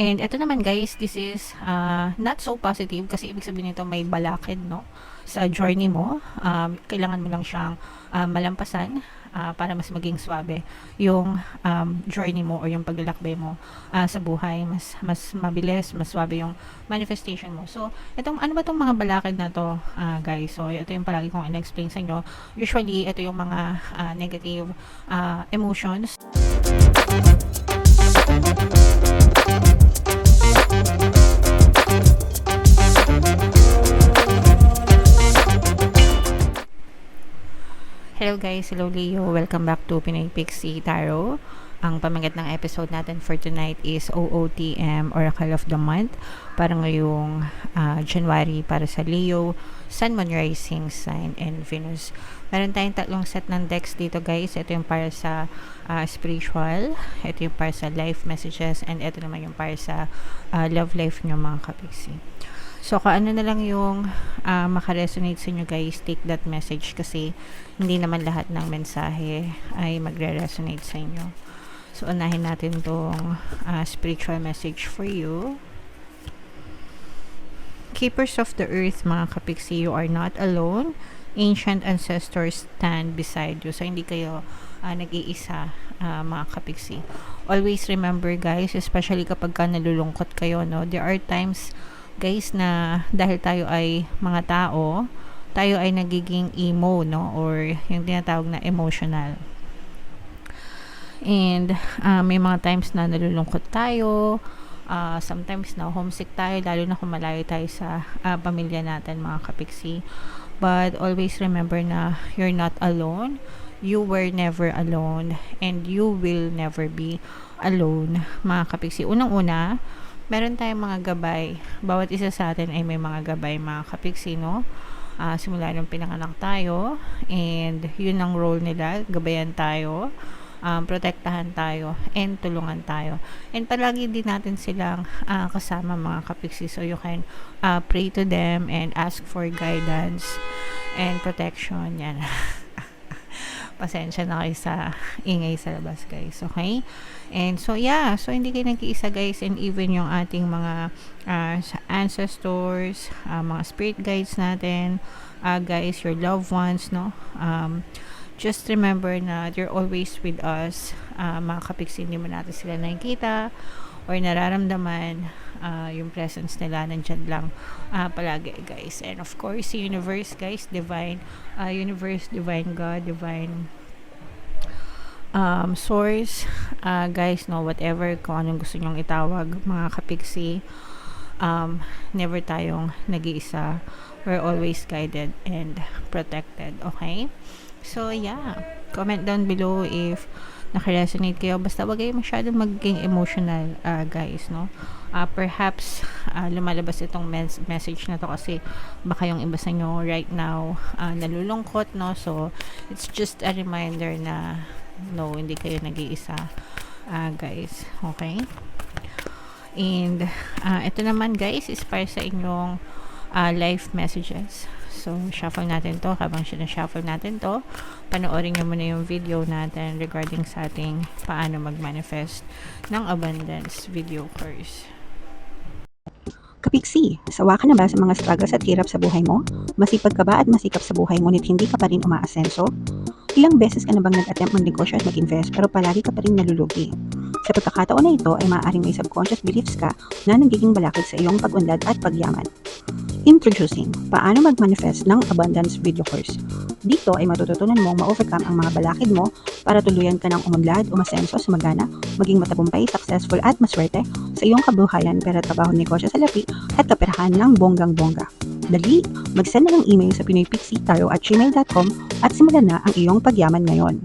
And ito naman guys, this is not so positive kasi ibig sabihin nito may balakid, no? Sa journey mo, kailangan mo lang siyang malampasan para mas maging swabe yung journey mo or yung paglalakbay mo sa buhay. Mas mabilis, mas swabe yung manifestation mo. So, ano ba tong mga balakid na to, guys? So, ito yung palagi kong in-explain sa inyo. Usually, ito yung mga negative emotions. Hello guys, hello Leo. Welcome back to Pinoy Pixie Tarot. Ang pamagat ng episode natin for tonight is OOTM, Oracle of the Month, para ngayong January para sa Leo, Sun, Moon, Rising Sign, and Venus. Meron tayong tatlong set ng decks dito guys. Ito yung para sa spiritual, ito yung para sa life messages, and ito naman yung para sa love life nyo mga kapixie. So, kung ano na lang yung makaresonate sa inyo guys, take that message kasi hindi naman lahat ng mensahe ay magre-resonate sa inyo. So, unahin natin tong spiritual message for you. Keepers of the earth, mga kapixie, you are not alone. Ancient ancestors stand beside you. So, hindi kayo nag-iisa, mga kapixie. Always remember guys, especially kapag nalulungkot kayo, no? There are times guys na dahil tayo ay mga tao, tayo ay nagiging emo, no, or yung tinatawag na emotional, and may mga times na nalulungkot tayo, sometimes na homesick tayo, lalo na kung malayo tayo sa pamilya natin mga kapixie. But always remember na you're not alone, you were never alone, and you will never be alone mga kapixie. Unang-una, meron tayong mga gabay. Bawat isa sa atin ay may mga gabay mga kapixie, no? Simula nung pinanganak tayo, and yun ang role nila, gabayan tayo, protektahan tayo, and tulungan tayo. And palagi din natin silang kasama mga kapixie. So you can pray to them and ask for guidance and protection. Yan. Pasensya na kayo sa ingay sa labas guys, okay? And so yeah, so hindi kayo nag-iisa guys, and even yung ating mga ancestors, mga spirit guides natin, guys, your loved ones, no? Just remember na they're always with us, mga kapixie. Hindi mo natin sila nakikita or nararamdaman, yung presence nila nandyan lang palagi guys. And of course, universe guys, divine universe, divine God, divine source, guys, no, whatever, kung anong gusto nyong itawag mga kapixie, never tayong nag-iisa. We're always guided and protected, okay? So yeah, comment down below if nakaresonate kayo. Basta wag kayo masyadong maging emotional, guys, no? Perhaps lumalabas itong message na to kasi baka yung iba sa inyo right now nalulungkot, no? So it's just a reminder na no, hindi kayo nag-iisa, guys, okay? And ito naman guys is para sa inyong life messages. So, shuffle natin to. Habang sinashuffle natin to, panoorin nyo muna yung video natin regarding sa ating paano mag-manifest ng abundance video course. Kapiksi, sawa ka na ba sa mga struggles at hirap sa buhay mo? Masipag ka ba at masikap sa buhay ngunit hindi ka pa rin umaasenso? Ilang beses ka na bang nag-attempt mag-negosyo at mag-invest pero palagi ka pa rin nalulugi? Sa pagkakataon na ito ay maaaring may subconscious beliefs ka na nagiging balakid sa iyong pag-unlad at pagyaman. Introducing, paano mag-manifest ng abundance video course. Dito ay matututunan mong ma-overcome ang mga balakid mo para tuluyan ka ng umunlad, umasenso, sumagana, maging matagumpay, successful at maswerte sa iyong kabuhayan, pera, trabaho, negosyo, salapi at kaperahan ng bonggang-bongga. Dali, mag-send na ng email sa pinoypixie@gmail.com at simulan na ang iyong pagyaman ngayon.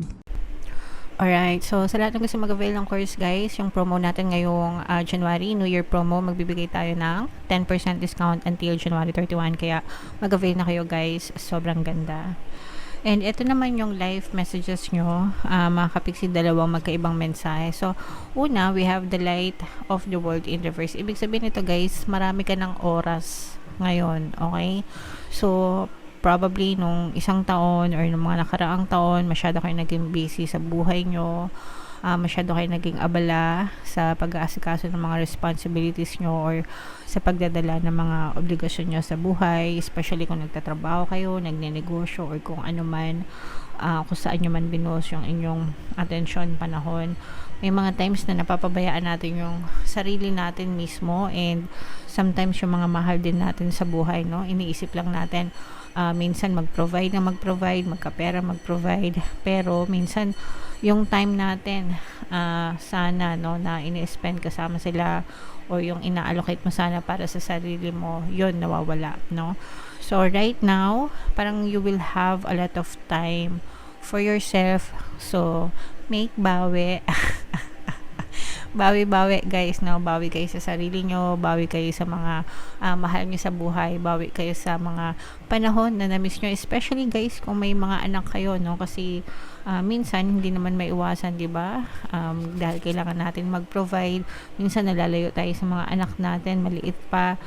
Alright, so sa lahat ng gusto mag-avail ng course guys, yung promo natin ngayong January, New Year promo, magbibigay tayo ng 10% discount until January 31, kaya mag-avail na kayo guys, sobrang ganda. And ito naman yung live messages nyo, mga kapixie, dalawang magkaibang mensahe. So, una, we have the light of the world in reverse. Ibig sabihin nito guys, marami ka ng oras ngayon, okay? So, probably nung isang taon or nung mga nakaraang taon, masyado kayo naging busy sa buhay nyo. masyado kayo naging abala sa pag-aasikaso ng mga responsibilities nyo or sa pagdadala ng mga obligasyon nyo sa buhay, especially kung nagtatrabaho kayo, nagnenegosyo, or kung ano man, kung saan nyo man binuhos yung inyong atensyon, panahon. May mga times na napapabayaan natin yung sarili natin mismo, and sometimes yung mga mahal din natin sa buhay, no? Iniisip lang natin, minsan mag-provide, magkapera mag-provide, pero minsan yung time natin, sana, no, na ini-spend kasama sila, or yung ina-allocate mo sana para sa sarili mo, yun nawawala, no? So right now, parang you will have a lot of time for yourself, so make bawi. Bawi-bawi guys, no? Bawi kayo sa sarili nyo, bawi kayo sa mga mahal nyo sa buhay, bawi kayo sa mga panahon na na-miss nyo, especially guys kung may mga anak kayo, no? Kasi minsan hindi naman maiwasan, di ba? Dahil kailangan natin mag-provide, minsan nalalayo tayo sa mga anak natin, maliit pa,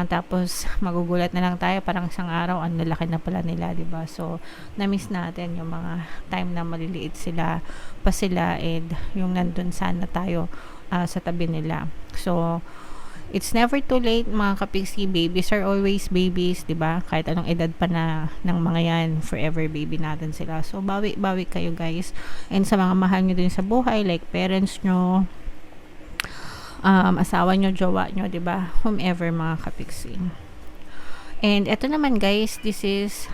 tapos magugulat na lang tayo, parang isang araw ang lalaki na pala nila, di ba? So na-miss natin yung mga time na maliliit pa sila, and yung nandun sana tayo sa tabi nila. So it's never too late mga kapiksi. Babies are always babies, di ba? Kahit anong edad pa na ng mga yan, forever baby natin sila. So bawi kayo guys, and sa mga mahal nyo din sa buhay, like parents nyo, asawa nyo, jowa nyo, di ba? Whomever mga kapiksi. And eto naman guys, this is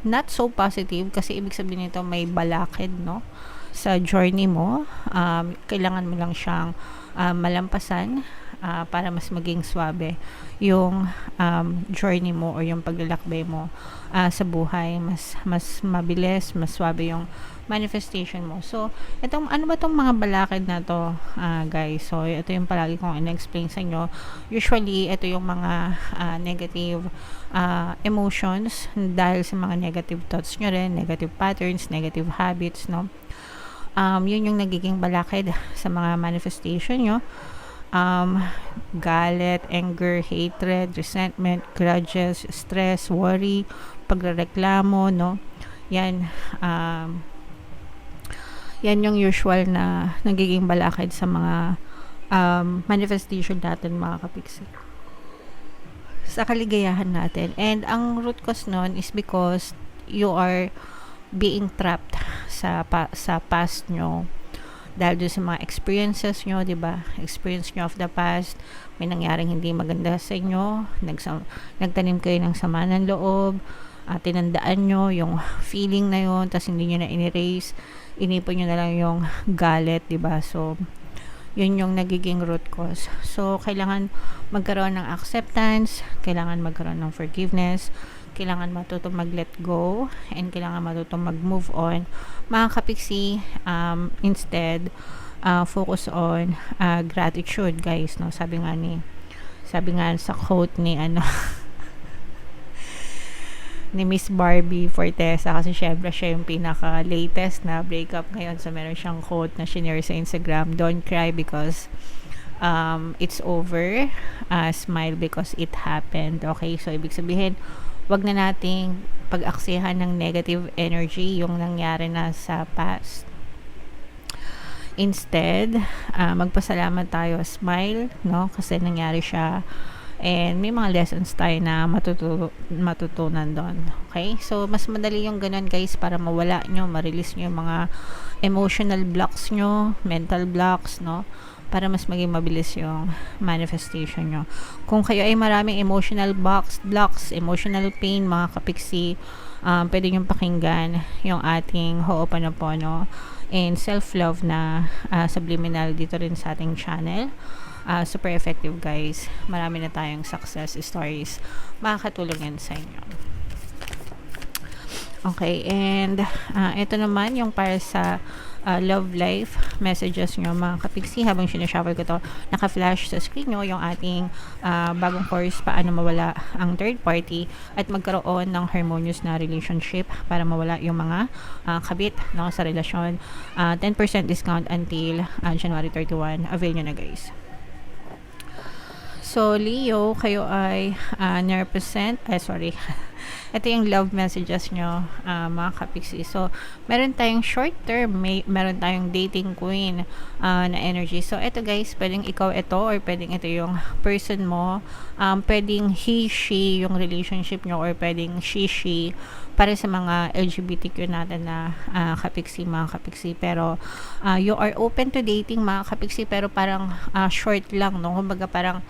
not so positive, kasi ibig sabihin nito may balakid, no, sa journey mo. Kailangan mo lang siyang malampasan para mas maging swabe yung journey mo or yung paglalakbay mo sa buhay. Mas mabilis, mas swabe yung manifestation mo. So ano ba tong mga balakid na to, guys? So ito yung palagi kong in-explain sa inyo. Usually ito yung mga negative emotions, dahil sa mga negative thoughts nyo rin, negative patterns, negative habits, no? Yun yung nagiging balakid sa mga manifestation nyo. Galit, anger, hatred, resentment, grudges, stress, worry, pagrereklamo, no? Yan yung usual na nagiging balakid sa mga manifestation natin mga kapiksi, sa kaligayahan natin. And ang root cause nun is because you are being trapped sa past nyo, dahil doon sa mga experiences nyo, di ba? Experience nyo of the past, may nangyaring hindi maganda sa inyo, nagtanim kayo ng sama ng loob, tinandaan nyo yung feeling na yun, tas hindi nyo na in-erase, inipon nyo na lang yung galit, di ba? So yun yung nagiging root cause. So kailangan magkaroon ng acceptance, kailangan magkaroon ng forgiveness, kailangan matutong mag-let go, and kailangan matutong mag-move on mga kapiksi. Instead focus on gratitude guys, no? Sabi nga sa quote ni ni Miss Barbie Fortesa, kasi syempre siya yung pinaka latest na breakup ngayon, so meron siyang quote na shinare sa Instagram: don't cry because it's over, smile because it happened. Okay, so ibig sabihin, wag na nating pag-aksihan ng negative energy yung nangyari na sa past. Instead, magpasalamat tayo, smile, no, kasi nangyari siya, and may mga lessons tayo na matutunan doon. Okay, so mas madali yung ganun guys, para mawala nyo, ma-release nyo yung mga emotional blocks nyo, mental blocks, no, para mas maging mabilis yung manifestation nyo. Kung kayo ay maraming emotional blocks, emotional pain mga kapiksi, pwede nyo pakinggan yung ating Ho'oponopono and self-love na subliminal dito rin sa ating channel. Super effective guys, marami na tayong success stories, makakatulong yan sa inyo. Okay, and ito naman yung para sa love life messages nyo mga kapiksi. Habang sinashuffle ko to, naka-flash sa screen nyo yung ating bagong course, paano mawala ang third party at magkaroon ng harmonious na relationship, para mawala yung mga kabit, no, sa relasyon. 10% discount until January 31. Avail nyo na guys. So Leo, kayo ay ito yung love messages nyo, mga kapiksi. So, meron tayong short term, meron tayong dating queen na energy. So, ito guys, pwedeng ikaw ito or pwedeng ito yung person mo. Pwedeng he, she yung relationship nyo or pwedeng she para sa mga LGBTQ natin na kapiksi, mga kapiksi. Pero, you are open to dating, mga kapiksi, pero parang short lang, no? Kumbaga parang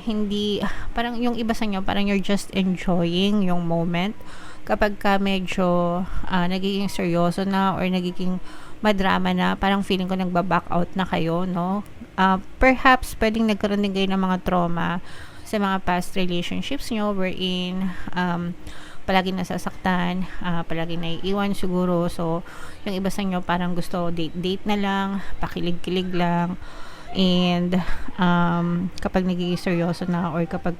hindi, parang yung iba sa inyo, parang you're just enjoying yung moment. Kapag ka medyo nagiging seryoso na or nagiging madrama na, parang feeling ko nagba-back out na kayo, no? Perhaps, pwedeng nagkaroon din kayo ng mga trauma sa mga past relationships nyo wherein palagi nasasaktan, palagi naiiwan siguro. So, yung iba sa inyo parang gusto date na lang, pakilig-kilig lang. And kapag nagiging seryoso na or kapag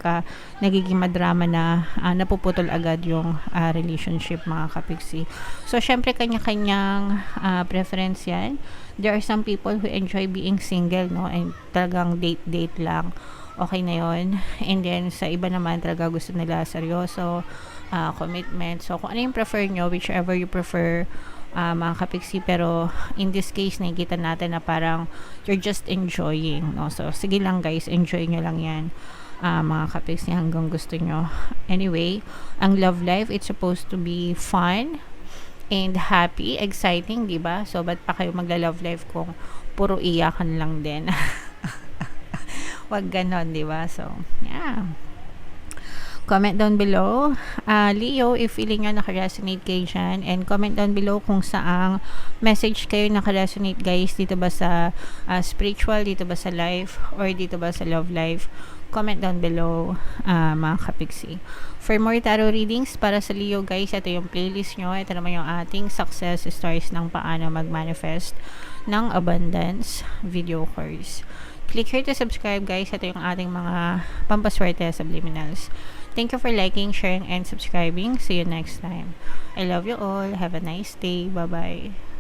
nagiging madrama na, napuputol agad yung relationship, mga kapiksi. So syempre kanya-kanyang preference yan. There are some people who enjoy being single, no, and talagang date lang, okay na yon. And then sa iba naman talaga gusto nila seryoso, commitment. So kung ano yung prefer nyo, whichever you prefer, mga kapiksi. Pero in this case, nakikita natin na parang you're just enjoying, no? So sige lang guys, enjoy nyo lang yan, mga kapiksi, hanggang gusto nyo. Anyway, ang love life, it's supposed to be fun and happy, exciting, diba? So ba't pa kayo magla-love life kung puro iyakan lang din? Wag ganon, diba? So yeah, comment down below, Leo, if feeling nyo nakaresonate kayo dyan, and comment down below kung saang message kayo nakaresonate guys, dito ba sa spiritual, dito ba sa life, or dito ba sa love life. Comment down below, mga kapiksi. For more tarot readings para sa Leo guys, ito yung playlist nyo. Ito naman yung ating success stories ng paano mag-manifest ng abundance video course. Click here to subscribe guys. Ito yung ating mga pampaswerte subliminals. Thank you for liking, sharing, and subscribing. See you next time. I love you all. Have a nice day. Bye-bye.